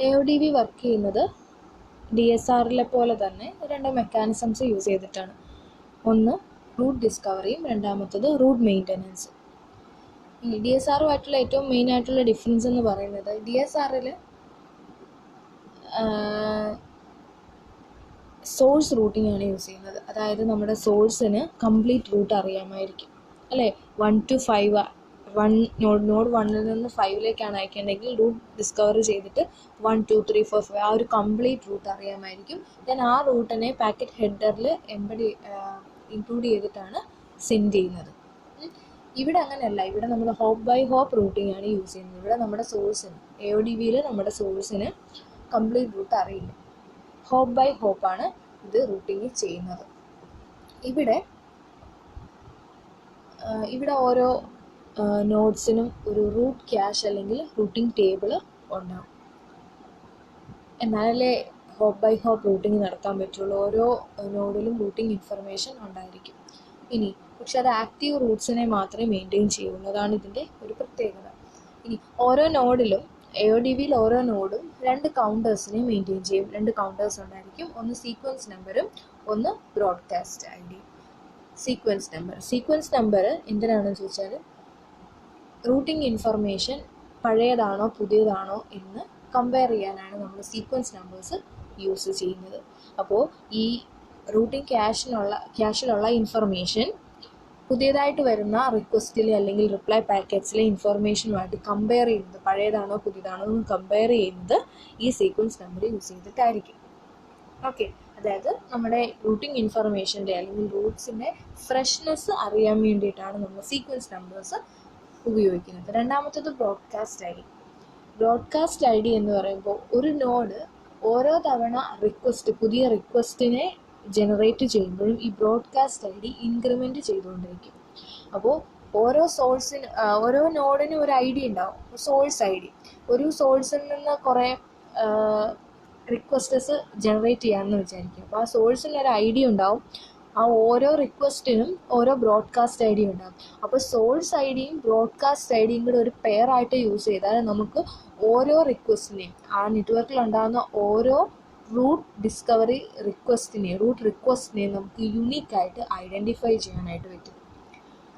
AODV work ചെയ്യുന്നത് DSRലെ പോലെ തന്നെ രണ്ട് മെക്കാനിസംസ് യൂസ് ചെയ്തിട്ടാണ്. ഒന്ന് റൂട്ട് ഡിസ്കവറിയും രണ്ടാമത്തത് റൂട്ട് മെയിൻ്റനൻസും. ഈ DSRുമായിട്ടുള്ള ഏറ്റവും മെയിൻ ആയിട്ടുള്ള ഡിഫറൻസ് എന്ന് പറയുന്നത് DSRൽ സോഴ്സ് റൂട്ടിംഗ് ആണ് യൂസ് ചെയ്യുന്നത്. അതായത് നമ്മുടെ സോഴ്സിന് കംപ്ലീറ്റ് റൂട്ട് അറിയാമായിരിക്കും അല്ലേ. 1 to 5 നോഡ് 1ൽ നിന്ന് 5ലേക്കാണ് അയക്കേണ്ടതെങ്കിൽ റൂട്ട് ഡിസ്കവർ ചെയ്തിട്ട് 1 2 3 4 5 ആ ഒരു കംപ്ലീറ്റ് റൂട്ട് അറിയാമായിരിക്കും. ദെൻ ആ റൂട്ടിനെ പാക്കറ്റ് ഹെഡറിൽ ഇൻക്ലൂഡ് ചെയ്തിട്ടാണ് സെൻഡ് ചെയ്യുന്നത്. ഇവിടെ അങ്ങനെയല്ല. ഇവിടെ നമ്മൾ ഹോപ്പ് ബൈ ഹോപ്പ് റൂട്ടിംഗ് ആണ് യൂസ് ചെയ്യുന്നത്. ഇവിടെ നമ്മുടെ സോഴ്സിന് AODVയിൽ നമ്മുടെ സോഴ്സിന് കംപ്ലീറ്റ് റൂട്ട് അറിയില്ല. ഹോപ്പ് ബൈ ഹോപ്പാണ് ഇത് റൂട്ടിങ് ചെയ്യുന്നത്. ഇവിടെ ഓരോ നോഡ്സിനും ഒരു റൂട്ട് ക്യാഷ് അല്ലെങ്കിൽ റൂട്ടിംഗ് ടേബിൾ ഉണ്ടാവും. എന്നാലല്ലേ ഹോപ്പ് ബൈ ഹോപ്പ് റൂട്ടിങ് നടത്താൻ പറ്റുള്ളൂ. ഓരോ നോഡിലും റൂട്ടിംഗ് ഇൻഫർമേഷൻ ഉണ്ടായിരിക്കും. പക്ഷെ അത് ആക്റ്റീവ് റൂട്ട്സിനെ മാത്രമേ മെയിൻറ്റെയിൻ ചെയ്യുള്ളൂ. അതാണ് ഇതിൻ്റെ ഒരു പ്രത്യേകത. ഓരോ നോഡിലും AODVയിൽ ഓരോ നോഡും 2 കൗണ്ടേഴ്സിനെ മെയിൻറ്റെയിൻ ചെയ്യും. 2 കൗണ്ടേഴ്സ് ഉണ്ടായിരിക്കും. ഒന്ന് സീക്വൻസ് നമ്പറും ഒന്ന് ബ്രോഡ്കാസ്റ്റ് ID. സീക്വൻസ് നമ്പർ എന്തിനാണെന്ന് ചോദിച്ചാൽ റൂട്ടിംഗ് ഇൻഫർമേഷൻ പഴയതാണോ പുതിയതാണോ എന്ന് കമ്പയർ ചെയ്യാനാണ് നമ്മൾ സീക്വൻസ് നമ്പേഴ്സ് യൂസ് ചെയ്യുന്നത്. അപ്പോൾ ഈ റൂട്ടിംഗ് ക്യാഷിലുള്ള ഇൻഫർമേഷൻ പുതിയതായിട്ട് വരുന്ന റിക്വസ്റ്റിലെ അല്ലെങ്കിൽ റിപ്ലൈ പാക്കറ്റ്സിലെ ഇൻഫർമേഷനുമായിട്ട് കമ്പയർ ചെയ്യുന്നത്, പഴയതാണോ പുതിയതാണോ എന്ന് കമ്പയർ ചെയ്യുന്നത് ഈ സീക്വൻസ് നമ്പർ യൂസ് ചെയ്തിട്ടായിരിക്കും. ഓക്കെ, അതായത് നമ്മുടെ റൂട്ടിംഗ് ഇൻഫർമേഷൻ്റെ അല്ലെങ്കിൽ റൂട്ട്സിൻ്റെ ഫ്രഷ്നെസ് അറിയാൻ വേണ്ടിയിട്ടാണ് നമ്മൾ സീക്വൻസ് നമ്പേഴ്സ് ഉപയോഗിക്കുന്നത്. രണ്ടാമത്തത് ബ്രോഡ്കാസ്റ്റ് ID എന്ന് പറയുമ്പോൾ ഒരു നോഡ് ഓരോ തവണ പുതിയ റിക്വസ്റ്റിനെ ജനറേറ്റ് ചെയ്യുമ്പോഴും ഈ ബ്രോഡ്കാസ്റ്റ് ID ഇൻക്രിമെൻറ്റ് ചെയ്തുകൊണ്ടിരിക്കും. അപ്പോൾ ഓരോ നോഡിനും ഒരു ID ഉണ്ടാവും, സോഴ്സ് ID. ഒരു സോഴ്സിൽ നിന്ന് കുറേ റിക്വസ്റ്റസ് ജനറേറ്റ് ചെയ്യാമെന്ന് വിചാരിക്കും. അപ്പോൾ ആ സോഴ്സിന് ഒരു ID ഉണ്ടാവും. ആ ഓരോ റിക്വസ്റ്റിനും ഓരോ ബ്രോഡ്കാസ്റ്റ് ID ഉണ്ടാകും. അപ്പോൾ സോഴ്സ് IDയും ബ്രോഡ്കാസ്റ്റ് IDയും കൂടെ ഒരു പെയർ ആയിട്ട് യൂസ് ചെയ്താൽ നമുക്ക് ഓരോ റിക്വസ്റ്റിനെയും, ആ നെറ്റ്വർക്കിൽ ഉണ്ടാകുന്ന ഓരോ റൂട്ട് റിക്വസ്റ്റിനെയും നമുക്ക് യുണീക്കായിട്ട് ഐഡൻറ്റിഫൈ ചെയ്യാനായിട്ട് പറ്റും.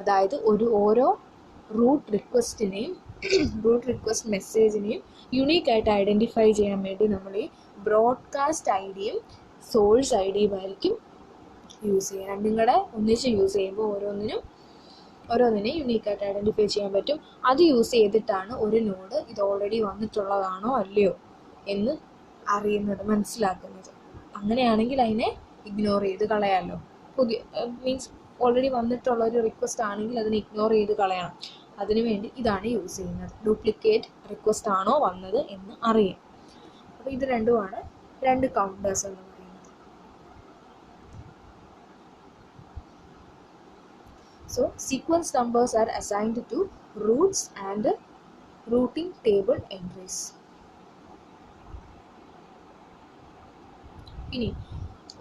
അതായത് ഓരോ റൂട്ട് റിക്വസ്റ്റ് മെസ്സേജിനെയും യുണീക്കായിട്ട് ഐഡൻറ്റിഫൈ ചെയ്യാൻ വേണ്ടി നമ്മൾ ഈ ബ്രോഡ്കാസ്റ്റ് IDയും സോഴ്സ് IDയും ആയിരിക്കും യൂസ് ചെയ്യുക. രണ്ടും കൂടെ ഒന്നിച്ച് യൂസ് ചെയ്യുമ്പോൾ ഓരോന്നിനെയും യുണീക്കായിട്ട് ഐഡൻറ്റിഫൈ ചെയ്യാൻ പറ്റും. അത് യൂസ് ചെയ്തിട്ടാണ് ഒരു നോഡ് ഇത് ഓൾറെഡി വന്നിട്ടുള്ളതാണോ അല്ലയോ എന്ന് മനസ്സിലാക്കുന്നത്. അങ്ങനെയാണെങ്കിൽ അതിനെ ഇഗ്നോർ ചെയ്ത് കളയാമല്ലോ. ഓൾറെഡി വന്നിട്ടുള്ള ഒരു റിക്വസ്റ്റ് ആണെങ്കിൽ അതിനെ ഇഗ്നോർ ചെയ്ത് കളയണം. അതിനുവേണ്ടി ഇതാണ് യൂസ് ചെയ്യുന്നത്. ഡ്യൂപ്ലിക്കേറ്റ് റിക്വസ്റ്റ് ആണോ വന്നത് എന്ന് അറിയാം. അപ്പോൾ ഇത് രണ്ടുമാണ് 2 കൗണ്ടേഴ്സ് എന്ന് പറയുന്നത്. So sequence numbers are assigned to roots and routing table entries.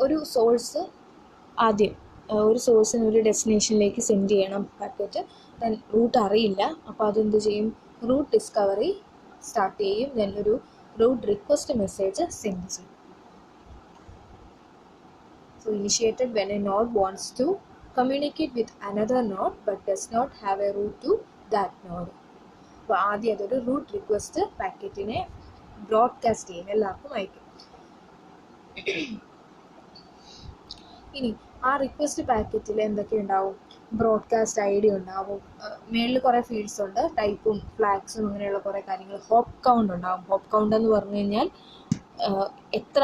ഒരു സോഴ്സിന് ഒരു ഡെസ്റ്റിനേഷനിലേക്ക് സെൻഡ് ചെയ്യണം പാക്കറ്റ്. ദെൻ റൂട്ട് അറിയില്ല. അപ്പോൾ അതെന്ത് ചെയ്യും? റൂട്ട് ഡിസ്കവറി സ്റ്റാർട്ട് ചെയ്യും. ദെൻ ഒരു റൂട്ട് റിക്വസ്റ്റ് മെസ്സേജ് സെൻഡ് ചെയ്യും. So initiated when a node wants to communicate with another node but does not have a route to that node. അപ്പോൾ ആദ്യം അതൊരു റൂട്ട് റിക്വസ്റ്റ് പാക്കറ്റിനെ ബ്രോഡ്കാസ്റ്റ് ചെയ്യും, എല്ലാവർക്കും അയക്കും. ആ റിക്വസ്റ്റ് പാക്കറ്റിൽ എന്തൊക്കെ ഉണ്ടാവും? ബ്രോഡ്കാസ്റ്റ് ID ഉണ്ടാവും. മേളിൽ കുറേ ഫീൽഡ്സ് ഉണ്ട്, ടൈപ്പും ഫ്ലാഗ്സും അങ്ങനെയുള്ള കുറേ കാര്യങ്ങൾ. ഹോപ്പ് കൗണ്ട് ഉണ്ടാവും. ഹോപ്പ് കൗണ്ട് എന്ന് പറഞ്ഞു കഴിഞ്ഞാൽ എത്ര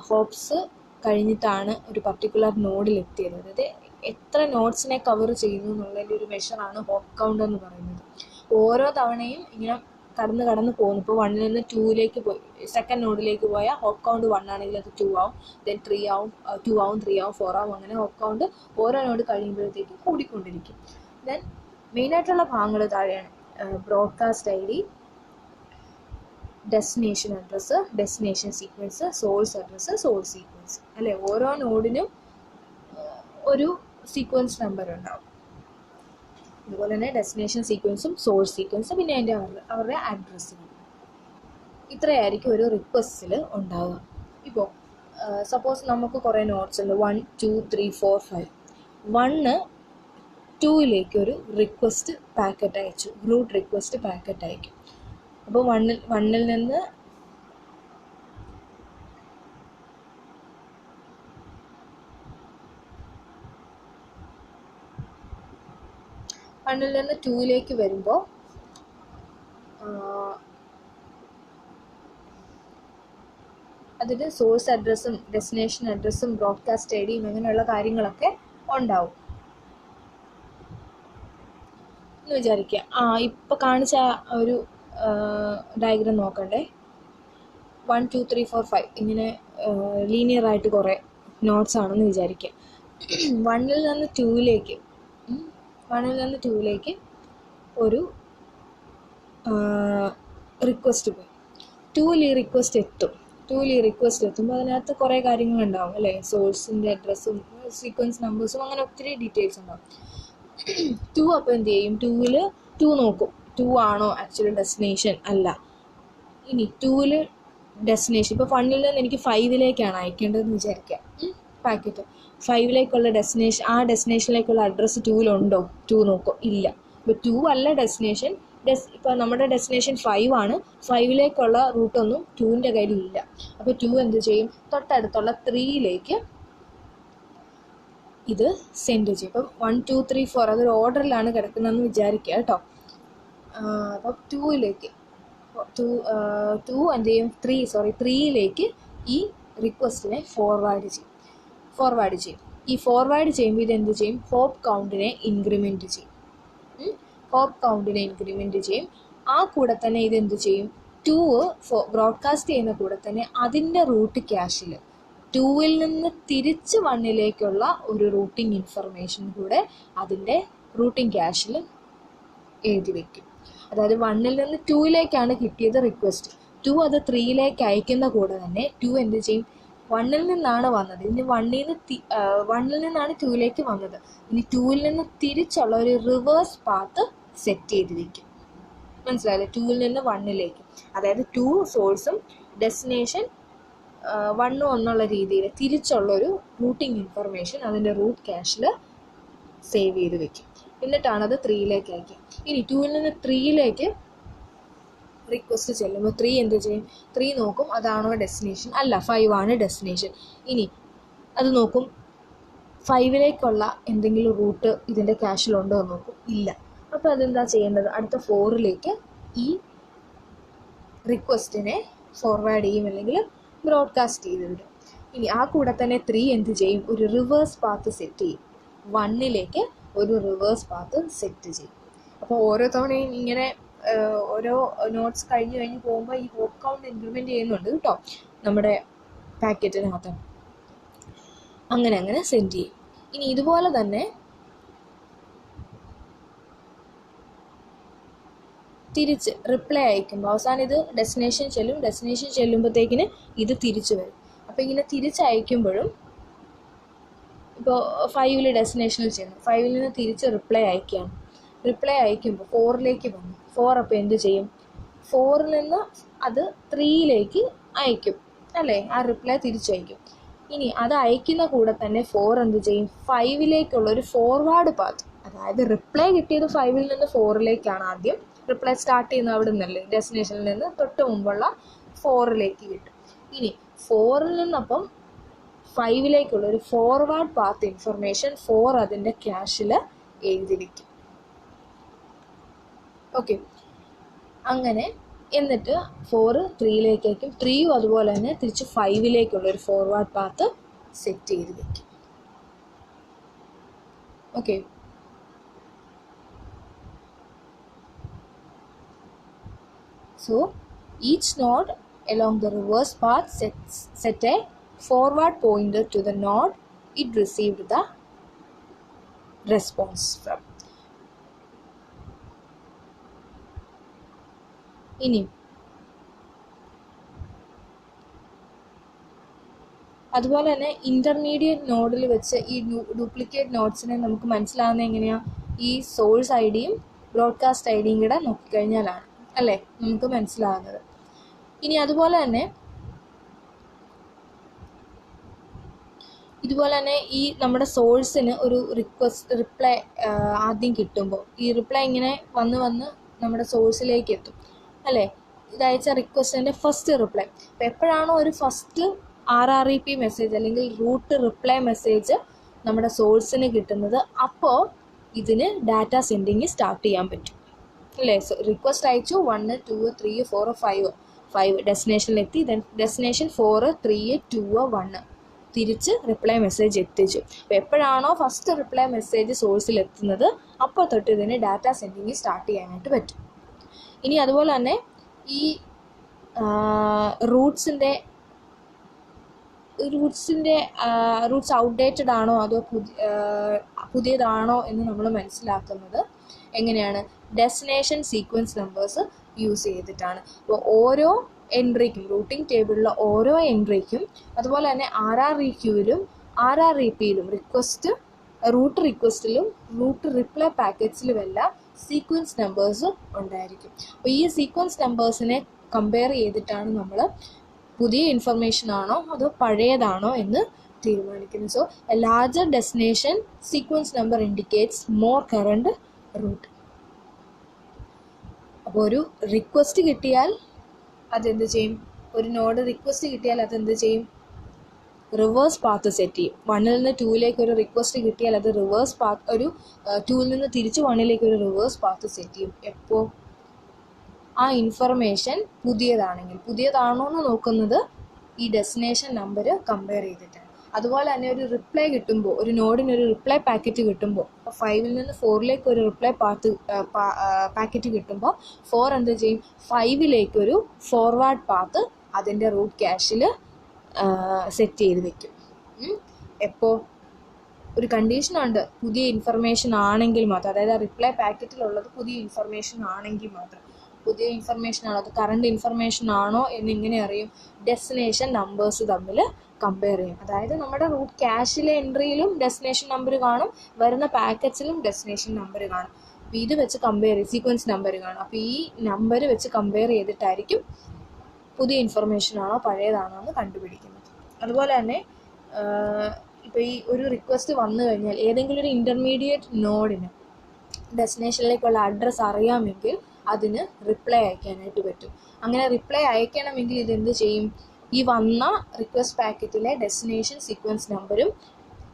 ഹോപ്സ് കഴിഞ്ഞിട്ടാണ് ഒരു പർട്ടിക്കുലർ നോഡിൽ എത്തിയത്, അതായത് എത്ര നോഡ്സിനെ കവർ ചെയ്യുന്നു എന്നുള്ളതിൻ്റെ ഒരു മെഷറാണ് ഹോപ്പ് കൗണ്ട് എന്ന് പറയുന്നത്. ഓരോ തവണയും ഇങ്ങനെ കടന്ന് പോകുന്നു. ഇപ്പോൾ 1ൽ നിന്ന് 2ലേക്ക് പോയി, സെക്കൻഡ് നോഡിലേക്ക് പോയാൽ ഹോപ്പ് കൗണ്ട് 1 ആണെങ്കിൽ അത് 2 ആവും, ദെൻ 3 ആവും, 2 ആവും, 3 ആവും, 4 ആവും. അങ്ങനെ ഹോപ്പ് കൗണ്ട് ഓരോ നോഡ് കഴിയുമ്പോഴത്തേക്കും കൂടിക്കൊണ്ടിരിക്കും. ദെൻ മെയിനായിട്ടുള്ള ഭാഗങ്ങൾ താഴെയാണ്. Broadcast ID, destination address, destination sequence, source address, source sequence അല്ലേ. ഓരോ നോഡിനും ഒരു സീക്വൻസ് നമ്പർ ഉണ്ടാവും. അതുപോലെ തന്നെ ഡെസ്റ്റിനേഷൻ സീക്വൻസും സോഴ്സ് സീക്വൻസും, പിന്നെ അവരുടെ അഡ്രസ്സും. ഇത്രയായിരിക്കും ഒരു റിക്വസ്റ്റിൽ ഉണ്ടാവുക. ഇപ്പോൾ സപ്പോസ് നമുക്ക് കുറേ നോട്ട്സ് ഉണ്ട്, 1 2 3 4 5. 1 2ലേക്ക് ഒരു റിക്വസ്റ്റ് പാക്കറ്റ് അയച്ചു, റൂട്ട് റിക്വസ്റ്റ് പാക്കറ്റ് അയക്കും. അപ്പോൾ വണ്ണിൽ നിന്ന് വണ്ണിൽ നിന്ന് 2ലേക്ക് വരുമ്പോൾ അതിൽ സോഴ്സ് അഡ്രസ്സും ഡെസ്റ്റിനേഷൻ അഡ്രസ്സും ബ്രോഡ്കാസ്റ്റ് ഐ ഡിയും അങ്ങനെയുള്ള കാര്യങ്ങളൊക്കെ ഉണ്ടാവും എന്ന് വിചാരിക്കുക. ഇപ്പോൾ കാണിച്ച ഒരു ഡയഗ്രാം നോക്കണ്ടേ. 1 2 3 4 5 ഇങ്ങനെ ലീനിയറായിട്ട് കുറേ നോട്ട്സ് ആണെന്ന് വിചാരിക്കുക. വണ്ണിൽ നിന്ന് ടൂവിലേക്ക് ഒരു റിക്വസ്റ്റ് പോയി. 2ൽ ഈ റിക്വസ്റ്റ് എത്തുമ്പോൾ അതിനകത്ത് കുറേ കാര്യങ്ങളുണ്ടാവും അല്ലേ. സോഴ്സിൻ്റെ അഡ്രസ്സും സീക്വൻസ് നമ്പേഴ്സും അങ്ങനെ ഒത്തിരി ഡീറ്റെയിൽസ് ഉണ്ടാവും. 2 അപ്പോൾ എന്ത് ചെയ്യും, 2ൽ 2 നോക്കും, 2 ആണോ ആക്ച്വലി ഡെസ്റ്റിനേഷൻ അല്ല. ഇനി 2ൽ ഡെസ്റ്റിനേഷൻ, ഇപ്പോൾ 1ൽ നിന്ന് എനിക്ക് 5ലേക്കാണ് അയക്കേണ്ടതെന്ന് വിചാരിക്കുക പാക്കറ്റ്. 5ലേക്കുള്ള ഡെസ്റ്റിനേഷൻ, ആ ഡെസ്റ്റിനേഷനിലേക്കുള്ള അഡ്രസ്സ് 2ലുണ്ടോ, 2 നോക്കും, ഇല്ല. ഇപ്പോൾ 2 അല്ല ഡെസ്റ്റിനേഷൻ, ഇപ്പോൾ നമ്മുടെ ഡെസ്റ്റിനേഷൻ 5 ആണ്, 5ലേക്കുള്ള റൂട്ടൊന്നും 2ൻ്റെ കയ്യിലില്ല. അപ്പോൾ 2 എന്ത് ചെയ്യും, തൊട്ടടുത്തുള്ള 3ലേക്ക് ഇത് സെൻഡ് ചെയ്യും. ഇപ്പം 1 2 3 4 അതൊരു ഓർഡറിലാണ് കിടക്കുന്നതെന്ന് വിചാരിക്കുക കേട്ടോ. അപ്പം 2ലേക്ക് 2 എന്ത് ചെയ്യും, 3ലേക്ക് ഈ റിക്വസ്റ്റിനെ ഫോർവേഡ് ചെയ്യും. ഈ ഫോർവേഡ് ചെയ്യുമ്പോൾ ഇതെന്ത് ചെയ്യും, ഹോപ്പ് കൗണ്ടിനെ ഇൻക്രിമെൻറ്റ് ചെയ്യും. ആ കൂടെ തന്നെ ഇതെന്ത് ചെയ്യും, 2 ബ്രോഡ്കാസ്റ്റ് ചെയ്യുന്ന കൂടെ തന്നെ അതിൻ്റെ റൂട്ട് ക്യാഷിൽ 2ൽ നിന്ന് തിരിച്ച് 1ലേക്കുള്ള ഒരു റൂട്ടിംഗ് ഇൻഫർമേഷൻ കൂടെ അതിൻ്റെ റൂട്ടിംഗ് ക്യാഷിൽ എഴുതി വയ്ക്കും. അതായത് 1ൽ നിന്ന് 2ലേക്കാണ് കിട്ടിയത് റിക്വസ്റ്റ്, 2 അത് 3ലേക്ക് അയക്കുന്ന കൂടെ തന്നെ 2 എന്ത് ചെയ്യും, 1ൽ നിന്നാണ് വന്നത്, ഇനി 1ൽ നിന്നാണ് 2ലേക്ക് വന്നത്, ഇനി 2ൽ നിന്ന് തിരിച്ചുള്ള ഒരു റിവേഴ്സ് പാത്ത് സെറ്റ് ചെയ്ത് വയ്ക്കും. മനസ്സിലായില്ലേ, 2ൽ നിന്ന് 1ലേക്ക്. അതായത് 2 സോഴ്സും ഡെസ്റ്റിനേഷൻ 1 എന്നുള്ള രീതിയിൽ തിരിച്ചുള്ളൊരു റൂട്ടിംഗ് ഇൻഫർമേഷൻ അതിൻ്റെ റൂട്ട് ക്യാഷിൽ സേവ് ചെയ്ത് വെക്കും. എന്നിട്ടാണ് അത് 3ലേക്ക് അയക്കുക. ഇനി 2ൽ നിന്ന് 3ലേക്ക് റിക്വസ്റ്റ് ചെല്ലുമ്പോൾ 3 എന്ത് ചെയ്യും, 3 നോക്കും അതാണോ ഡെസ്റ്റിനേഷൻ, അല്ല 5 ആണ് ഡെസ്റ്റിനേഷൻ. ഇനി അത് നോക്കും 5ലേക്കുള്ള എന്തെങ്കിലും റൂട്ട് ഇതിൻ്റെ ക്യാഷിലുണ്ടോ എന്ന് നോക്കും, ഇല്ല. അപ്പോൾ അതെന്താ ചെയ്യേണ്ടത്, അടുത്ത 4ലേക്ക് ഈ റിക്വസ്റ്റിനെ ഫോർവേഡ് ചെയ്യും, അല്ലെങ്കിൽ ബ്രോഡ്കാസ്റ്റ് ചെയ്ത് വിടും. ഇനി ആ കൂടെ തന്നെ 3 എന്ത് ചെയ്യും, ഒരു റിവേഴ്സ് പാത്ത് സെറ്റ് ചെയ്യും, 1ലേക്ക് ഒരു റിവേഴ്സ് പാത്ത് സെറ്റ് ചെയ്യും. അപ്പോൾ ഓരോ തവണയും ഇങ്ങനെ ഓരോ നോട്ട്സ് കഴിഞ്ഞ് പോകുമ്പോൾ ഈ ഹോപ്പ് കൗണ്ട് ഇൻക്രിമെൻറ്റ് ചെയ്യുന്നുണ്ട് കേട്ടോ നമ്മുടെ പാക്കറ്റിനകത്ത്. അങ്ങനെ സെൻഡ് ചെയ്യും. ഇനി ഇതുപോലെ തന്നെ തിരിച്ച് റിപ്ലൈ അയക്കുമ്പോൾ അവസാനം ഇത് ഡെസ്റ്റിനേഷൻ ചെല്ലുമ്പോഴത്തേക്കിന് ഇത് തിരിച്ചു വരും. അപ്പോൾ ഇങ്ങനെ തിരിച്ചയക്കുമ്പോഴും ഇപ്പോൾ 5ൽ ഡെസ്റ്റിനേഷനിൽ ചെന്നു, 5ൽ നിന്ന് തിരിച്ച് റിപ്ലൈ അയക്കുമ്പോൾ 4ലേക്ക് വന്നു. 4 അപ്പോൾ എന്ത് ചെയ്യും, 4ൽ നിന്ന് അത് 3ലേക്ക് അയക്കും അല്ലേ, ആ റിപ്ലൈ തിരിച്ചയക്കും. ഇനി അത് അയക്കുന്ന കൂടെ തന്നെ 4 എന്ത് ചെയ്യും, 5ലേക്കുള്ള ഒരു ഫോർവേഡ് പാത്ത്, അതായത് റിപ്ലൈ കിട്ടിയത് 5ൽ നിന്ന് 4ലേക്കാണ്. ആദ്യം റിപ്ലൈ സ്റ്റാർട്ട് ചെയ്യുന്നത് അവിടെ നിന്നല്ലേ, ഡെസ്റ്റിനേഷനിൽ നിന്ന് തൊട്ട് മുമ്പുള്ള 4ലേക്ക് കിട്ടും. ഇനി 4ൽ നിന്നപ്പം 5ലേക്കുള്ള ഒരു ഫോർവേഡ് പാത്ത് ഇൻഫർമേഷൻ 4 അതിൻ്റെ ക്യാഷിൽ എഴുതി വയ്ക്കും. ഓക്കെ, അങ്ങനെ എന്നിട്ട് 4 3ലേക്ക് അയക്കും, 3 അതുപോലെ തന്നെ തിരിച്ച് 5ലേക്കുള്ള ഒരു ഫോർവേഡ് പാത്ത് സെറ്റ് ചെയ്ത് വയ്ക്കും. Okay, so each node along the reverse path set a forward pointer to the node it received the response from. ഇനി അതുപോലെ തന്നെ ഇൻ്റർമീഡിയറ്റ് നോഡിൽ വെച്ച് ഈ ഡ്യൂപ്ലിക്കേറ്റ് നോട്ട്സിനെ നമുക്ക് മനസ്സിലാവുന്നത് എങ്ങനെയാണ്, ഈ സോഴ്സ് ഐ ഡിയും ബ്രോഡ്കാസ്റ്റ് ഐ ഡിയും കൂടെ നോക്കിക്കഴിഞ്ഞാലാണ് അല്ലേ നമുക്ക് മനസ്സിലാകുന്നത്. ഇനി അതുപോലെ തന്നെ ഈ നമ്മുടെ സോഴ്സിന് ഒരു റിപ്ലൈ ആദ്യം കിട്ടുമ്പോൾ ഈ റിപ്ലൈ ഇങ്ങനെ വന്ന് നമ്മുടെ സോഴ്സിലേക്ക് എത്തും അല്ലേ. ഇതയച്ച റിക്വസ്റ്റിൻ്റെ ഫസ്റ്റ് റിപ്ലൈ. അപ്പോൾ എപ്പോഴാണോ ഒരു ഫസ്റ്റ് RREP മെസ്സേജ് അല്ലെങ്കിൽ റൂട്ട് റിപ്ലൈ മെസ്സേജ് നമ്മുടെ സോഴ്സിന് കിട്ടുന്നത്, അപ്പോൾ ഇതിന് ഡാറ്റ സെൻഡിങ് സ്റ്റാർട്ട് ചെയ്യാൻ പറ്റും അല്ലേ. റിക്വസ്റ്റ് അയച്ചു 1 2 3 4 5 ഡെസ്റ്റിനേഷനിലെത്തി. ഡെസ്റ്റിനേഷൻ 4 3 2 1 തിരിച്ച് റിപ്ലൈ മെസ്സേജ് എത്തിച്ചു. അപ്പോൾ എപ്പോഴാണോ ഫസ്റ്റ് റിപ്ലൈ മെസ്സേജ് സോഴ്സിൽ എത്തുന്നത് അപ്പോൾ തൊട്ട് ഇതിന് ഡാറ്റ സെൻഡിങ് സ്റ്റാർട്ട് ചെയ്യാനായിട്ട് പറ്റും. ഇനി അതുപോലെ തന്നെ ഈ റൂട്ട്സ് ഔട്ട്ഡേറ്റഡ് ആണോ അതോ പുതിയതാണോ എന്ന് നമ്മൾ മനസ്സിലാക്കുന്നത് എങ്ങനെയാണ്? ഡെസ്റ്റിനേഷൻ സീക്വൻസ് നമ്പേഴ്സ് യൂസ് ചെയ്തിട്ടാണ്. അപ്പോൾ ഓരോ എൻട്രിക്കും, റൂട്ടിംഗ് ടേബിളിലെ ഓരോ എൻട്രിക്കും അതുപോലെ തന്നെ RREQയിലും RREPയിലും റൂട്ട് റിക്വസ്റ്റിലും റൂട്ട് റിപ്ലൈ പാക്കറ്റ്സിലുമെല്ലാം സീക്വൻസ് നമ്പേഴ്സ് ഉണ്ടായിരിക്കും. അപ്പോൾ ഈ സീക്വൻസ് നമ്പേഴ്സിനെ കമ്പയർ ചെയ്തിട്ടാണ് നമ്മൾ പുതിയ ഇൻഫർമേഷൻ ആണോ അതോ പഴയതാണോ എന്ന് തീരുമാനിക്കുന്നത്. So a larger destination sequence number indicates more current route. അപ്പോൾ ഒരു റിക്വസ്റ്റ് കിട്ടിയാൽ അതെന്ത് ചെയ്യും? ഒരു നോഡ് റിക്വസ്റ്റ് കിട്ടിയാൽ അതെന്ത് ചെയ്യും? റിവേഴ്സ് പാത്ത് സെറ്റ് ചെയ്യും. 1ൽ നിന്ന് 2ലേക്ക് ഒരു റിക്വസ്റ്റ് കിട്ടിയാൽ അത് റിവേഴ്സ് പാത്ത്, ഒരു 2ൽ നിന്ന് തിരിച്ച് 1ലേക്ക് ഒരു റിവേഴ്സ് പാത്ത് സെറ്റ് ചെയ്യും. എപ്പോൾ? ആ ഇൻഫർമേഷൻ പുതിയതാണോ എന്ന് നോക്കുന്നത് ഈ ഡെസ്റ്റിനേഷൻ നമ്പർ കമ്പയർ ചെയ്തിട്ടാണ്. അതുപോലെ തന്നെ ഒരു റിപ്ലൈ കിട്ടുമ്പോൾ, ഒരു നോഡിന് ഒരു റിപ്ലൈ പാക്കറ്റ് കിട്ടുമ്പോൾ, അപ്പോൾ 5ൽ നിന്ന് 4ലേക്ക് ഒരു റിപ്ലൈ പാക്കറ്റ് കിട്ടുമ്പോൾ 4 എന്ത് ചെയ്യും? 5ലേക്കൊരു ഫോർവേഡ് പാത്ത് അതിൻ്റെ റൂട്ട് ക്യാഷിൽ സെറ്റ് ചെയ്ത് വെക്കും. എപ്പോൾ? ഒരു കണ്ടീഷനുണ്ട്, പുതിയ ഇൻഫർമേഷൻ ആണെങ്കിൽ മാത്രം, അതായത് ആ റിപ്ലൈ പാക്കറ്റിലുള്ളത് പുതിയ ഇൻഫർമേഷൻ ആണെങ്കിൽ മാത്രം. പുതിയ ഇൻഫർമേഷൻ ആണോ അത് കറണ്ട് ഇൻഫർമേഷൻ ആണോ എന്നിങ്ങനെ അറിയും? ഡെസ്റ്റിനേഷൻ നമ്പേഴ്സ് തമ്മിൽ കമ്പയർ ചെയ്യും. അതായത് നമ്മുടെ റൂട്ട് ക്യാഷിലെ എൻട്രിയിലും ഡെസ്റ്റിനേഷൻ നമ്പർ കാണും, വരുന്ന പാക്കറ്റ്സിലും ഡെസ്റ്റിനേഷൻ നമ്പർ കാണും. അപ്പോൾ ഇത് വെച്ച് കമ്പയർ ചെയ്യും, സീക്വൻസ് നമ്പർ കാണും. അപ്പോൾ ഈ നമ്പർ വെച്ച് കമ്പയർ ചെയ്തിട്ടായിരിക്കും പുതിയ ഇൻഫർമേഷൻ ആണോ പഴയതാണോ എന്ന് കണ്ടുപിടിക്കുന്നത്. അതുപോലെ തന്നെ ഇപ്പോൾ ഈ ഒരു റിക്വസ്റ്റ് വന്നു കഴിഞ്ഞാൽ ഏതെങ്കിലും ഒരു ഇൻ്റർമീഡിയറ്റ് നോഡിന് ഡെസ്റ്റിനേഷനിലേക്കുള്ള അഡ്രസ്സ് അറിയാമെങ്കിൽ അതിന് റിപ്ലൈ അയക്കാനായിട്ട് പറ്റും. അങ്ങനെ റിപ്ലൈ അയക്കണമെങ്കിൽ ഇതെന്ത് ചെയ്യും? ഈ വന്ന റിക്വസ്റ്റ് പാക്കറ്റിലെ ഡെസ്റ്റിനേഷൻ സീക്വൻസ് നമ്പറും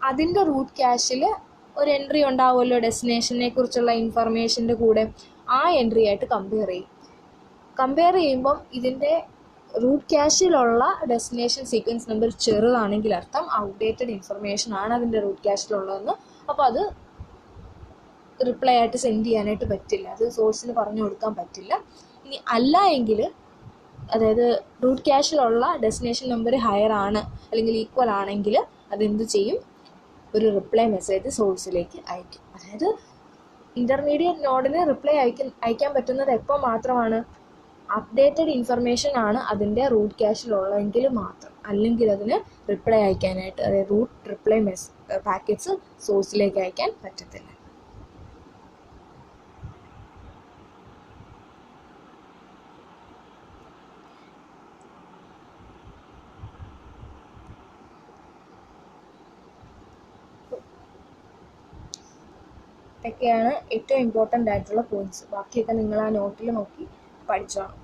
അതിൻ്റെ റൂട്ട് ക്യാഷിൽ ഒരു എൻട്രി ഉണ്ടാവുമല്ലോ ഡെസ്റ്റിനേഷനെ കുറിച്ചുള്ള ഇൻഫർമേഷൻ്റെ കൂടെ, ആ എൻട്രി ആയിട്ട് കമ്പയർ ചെയ്യുമ്പം ഇതിൻ്റെ റൂട്ട് ക്യാഷിലുള്ള ഡെസ്റ്റിനേഷൻ സീക്വൻസ് നമ്പർ ചെറുതാണെങ്കിൽ അർത്ഥം ഔട്ട്ഡേറ്റഡ് ഇൻഫർമേഷൻ ആണ് അതിൻ്റെ റൂട്ട് ക്യാഷിലുള്ളതെന്ന്. അപ്പോൾ അത് റിപ്ലൈ ആയിട്ട് സെൻഡ് ചെയ്യാനായിട്ട് പറ്റില്ല, അത് സോഴ്സിന് പറഞ്ഞു കൊടുക്കാൻ പറ്റില്ല. ഇനി അല്ല എങ്കിൽ, അതായത് റൂട്ട് ക്യാഷിലുള്ള ഡെസ്റ്റിനേഷൻ നമ്പർ ഹയർ ആണ് അല്ലെങ്കിൽ ഈക്വൽ ആണെങ്കിൽ അതെന്ത് ചെയ്യും? ഒരു റിപ്ലൈ മെസ്സേജ് സോഴ്സിലേക്ക് അയക്കും. അതായത് ഇൻ്റർമീഡിയറ്റ് നോഡിന് റിപ്ലൈ അയക്കാൻ പറ്റുന്നത് എപ്പോൾ മാത്രമാണ്? അപ്ഡേറ്റഡ് ഇൻഫർമേഷൻ ആണ് അതിൻ്റെ റൂട്ട് ക്യാഷിലുള്ളതെങ്കിൽ മാത്രം. അല്ലെങ്കിൽ അതിന് റിപ്ലൈ അയക്കാനായിട്ട്, അതായത് റൂട്ട് റിപ്ലൈ പാക്കറ്റ്സ് സോഴ്സിലേക്ക് അയക്കാൻ പറ്റത്തില്ല. ഇതൊക്കെയാണ് ഏറ്റവും ഇമ്പോർട്ടൻ്റ് ആയിട്ടുള്ള പോയിന്റ്സ്. ബാക്കിയൊക്കെ നിങ്ങൾ ആ നോട്ടിൽ നോക്കി പഠിച്ചോണം.